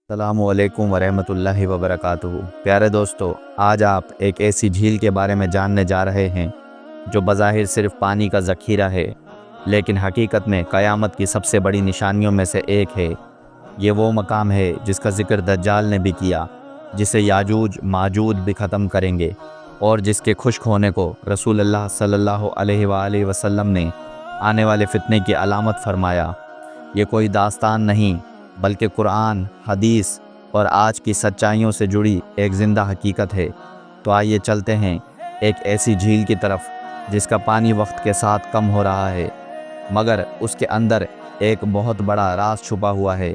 السلام علیکم ورحمۃ اللہ وبرکاتہ۔ پیارے دوستو، آج آپ ایک ایسی جھیل کے بارے میں جاننے جا رہے ہیں جو بظاہر صرف پانی کا ذخیرہ ہے، لیکن حقیقت میں قیامت کی سب سے بڑی نشانیوں میں سے ایک ہے۔ یہ وہ مقام ہے جس کا ذکر دجال نے بھی کیا، جسے یاجوج ماجوج بھی ختم کریں گے، اور جس کے خشک ہونے کو رسول اللہ صلی اللہ علیہ وآلہ وسلم نے آنے والے فتنے کی علامت فرمایا۔ یہ کوئی داستان نہیں، بلکہ قرآن، حدیث اور آج کی سچائیوں سے جڑی ایک زندہ حقیقت ہے۔ تو آئیے چلتے ہیں ایک ایسی جھیل کی طرف جس کا پانی وقت کے ساتھ کم ہو رہا ہے، مگر اس کے اندر ایک بہت بڑا راز چھپا ہوا ہے۔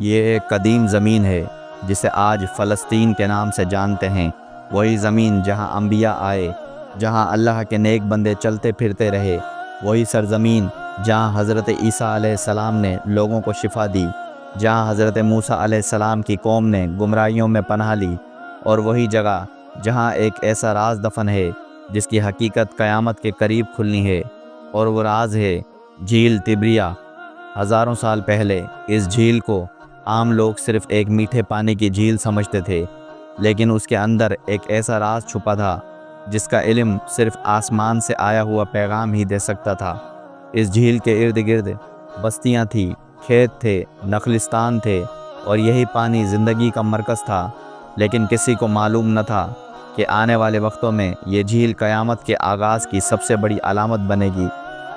یہ ایک قدیم زمین ہے جسے آج فلسطین کے نام سے جانتے ہیں۔ وہی زمین جہاں انبیاء آئے، جہاں اللہ کے نیک بندے چلتے پھرتے رہے۔ وہی سرزمین جہاں حضرت عیسیٰ علیہ السلام نے لوگوں کو شفا دی، جہاں حضرت موسیٰ علیہ السلام کی قوم نے گمراہیوں میں پناہ لی، اور وہی جگہ جہاں ایک ایسا راز دفن ہے جس کی حقیقت قیامت کے قریب کھلنی ہے، اور وہ راز ہے جھیل تبریا۔ ہزاروں سال پہلے اس جھیل کو عام لوگ صرف ایک میٹھے پانی کی جھیل سمجھتے تھے، لیکن اس کے اندر ایک ایسا راز چھپا تھا جس کا علم صرف آسمان سے آیا ہوا پیغام ہی دے سکتا تھا۔ اس جھیل کے ارد گرد بستیاں تھیں، کھیت تھے، نخلستان تھے، اور یہی پانی زندگی کا مرکز تھا۔ لیکن کسی کو معلوم نہ تھا کہ آنے والے وقتوں میں یہ جھیل قیامت کے آغاز کی سب سے بڑی علامت بنے گی۔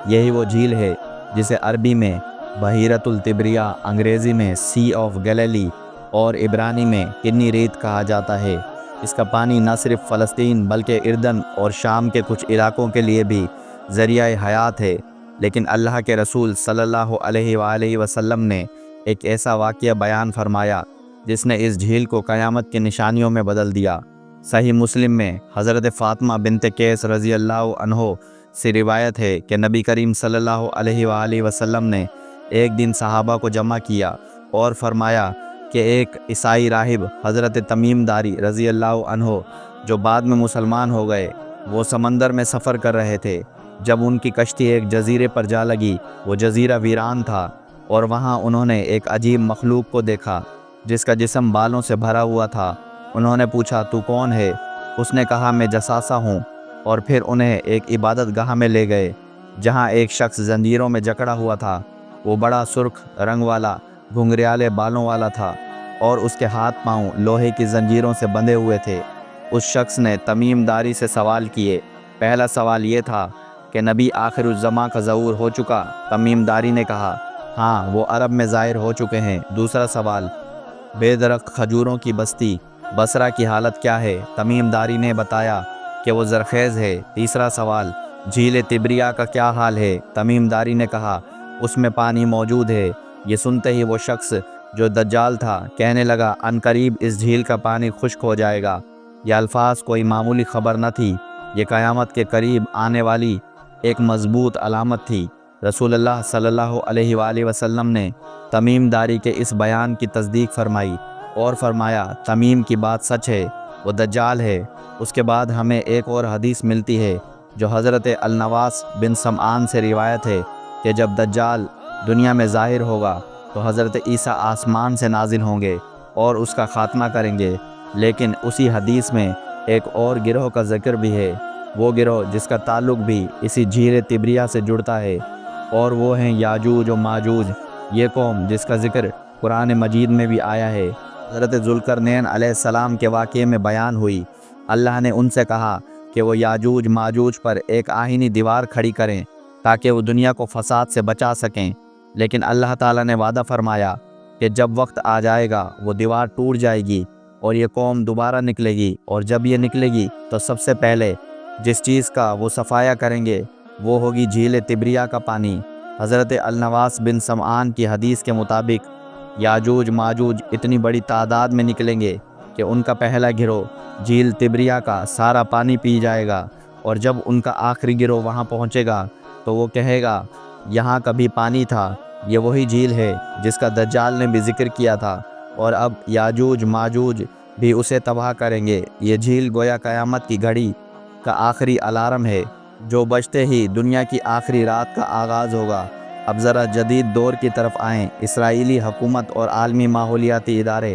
یہی وہ جھیل ہے جسے عربی میں بحیرۃ التبریہ، انگریزی میں سی آف گلیلی اور عبرانی میں کنیریت کہا جاتا ہے۔ اس کا پانی نہ صرف فلسطین بلکہ اردن اور شام کے کچھ علاقوں کے لیے بھی ذریعہ حیات ہے۔ لیکن اللہ کے رسول صلی اللہ علیہ وآلہ وسلم نے ایک ایسا واقعہ بیان فرمایا جس نے اس جھیل کو قیامت کی نشانیوں میں بدل دیا۔ صحیح مسلم میں حضرت فاطمہ بنت قیس رضی اللہ عنہ سے روایت ہے کہ نبی کریم صلی اللہ علیہ وآلہ وسلم نے ایک دن صحابہ کو جمع کیا اور فرمایا کہ ایک عیسائی راہب حضرت تمیم داری رضی اللہ عنہ، جو بعد میں مسلمان ہو گئے، وہ سمندر میں سفر کر رہے تھے۔ جب ان کی کشتی ایک جزیرے پر جا لگی، وہ جزیرہ ویران تھا، اور وہاں انہوں نے ایک عجیب مخلوق کو دیکھا جس کا جسم بالوں سے بھرا ہوا تھا۔ انہوں نے پوچھا، تو کون ہے؟ اس نے کہا، میں جساسہ ہوں۔ اور پھر انہیں ایک عبادت گاہ میں لے گئے جہاں ایک شخص زنجیروں میں جکڑا ہوا تھا۔ وہ بڑا سرخ رنگ والا، گھنگریالے بالوں والا تھا، اور اس کے ہاتھ پاؤں لوہے کی زنجیروں سے بندھے ہوئے تھے۔ اس شخص نے تمیم داری سے سوال کیے۔ پہلا سوال یہ تھا کہ نبی آخر الزماں کا ظہور ہو چکا؟ تمیم داری نے کہا، ہاں، وہ عرب میں ظاہر ہو چکے ہیں۔ دوسرا سوال، بے درخت کھجوروں کی بستی بصرہ کی حالت کیا ہے؟ تمیم داری نے بتایا کہ وہ زرخیز ہے۔ تیسرا سوال، جھیل تبریا کا کیا حال ہے؟ تمیم داری نے کہا، اس میں پانی موجود ہے۔ یہ سنتے ہی وہ شخص جو دجال تھا کہنے لگا، عنقریب اس جھیل کا پانی خشک ہو جائے گا۔ یہ الفاظ کوئی معمولی خبر نہ تھی، یہ قیامت کے قریب آنے والی ایک مضبوط علامت تھی۔ رسول اللہ صلی اللہ علیہ وآلہ وسلم نے تمیم داری کے اس بیان کی تصدیق فرمائی اور فرمایا، تمیم کی بات سچ ہے، وہ دجال ہے۔ اس کے بعد ہمیں ایک اور حدیث ملتی ہے جو حضرت النواس بن سمعان سے روایت ہے کہ جب دجال دنیا میں ظاہر ہوگا تو حضرت عیسیٰ آسمان سے نازل ہوں گے اور اس کا خاتمہ کریں گے۔ لیکن اسی حدیث میں ایک اور گروہ کا ذکر بھی ہے، وہ گروہ جس کا تعلق بھی اسی جھیل تبریا سے جڑتا ہے، اور وہ ہیں یاجوج و ماجوج۔ یہ قوم جس کا ذکر قرآن مجید میں بھی آیا ہے، حضرت ذوالقرنین علیہ السلام کے واقعے میں بیان ہوئی۔ اللہ نے ان سے کہا کہ وہ یاجوج ماجوج پر ایک آہنی دیوار کھڑی کریں تاکہ وہ دنیا کو فساد سے بچا سکیں۔ لیکن اللہ تعالیٰ نے وعدہ فرمایا کہ جب وقت آ جائے گا وہ دیوار ٹوٹ جائے گی اور یہ قوم دوبارہ نکلے گی، اور جب یہ نکلے گی تو سب سے پہلے جس چیز کا وہ صفایا کریں گے وہ ہوگی جھیل تبریا کا پانی۔ حضرت النواس بن سمعان کی حدیث کے مطابق یاجوج ماجوج اتنی بڑی تعداد میں نکلیں گے کہ ان کا پہلا گروہ جھیل تبریا کا سارا پانی پی جائے گا، اور جب ان کا آخری گروہ وہاں پہنچے گا تو وہ کہے گا، یہاں کبھی پانی تھا۔ یہ وہی جھیل ہے جس کا دجال نے بھی ذکر کیا تھا، اور اب یاجوج ماجوج بھی اسے تباہ کریں گے۔ یہ جھیل گویا قیامت کی گھڑی کا آخری الارم ہے جو بجتے ہی دنیا کی آخری رات کا آغاز ہوگا۔ اب ذرا جدید دور کی طرف آئیں۔ اسرائیلی حکومت اور عالمی ماحولیاتی ادارے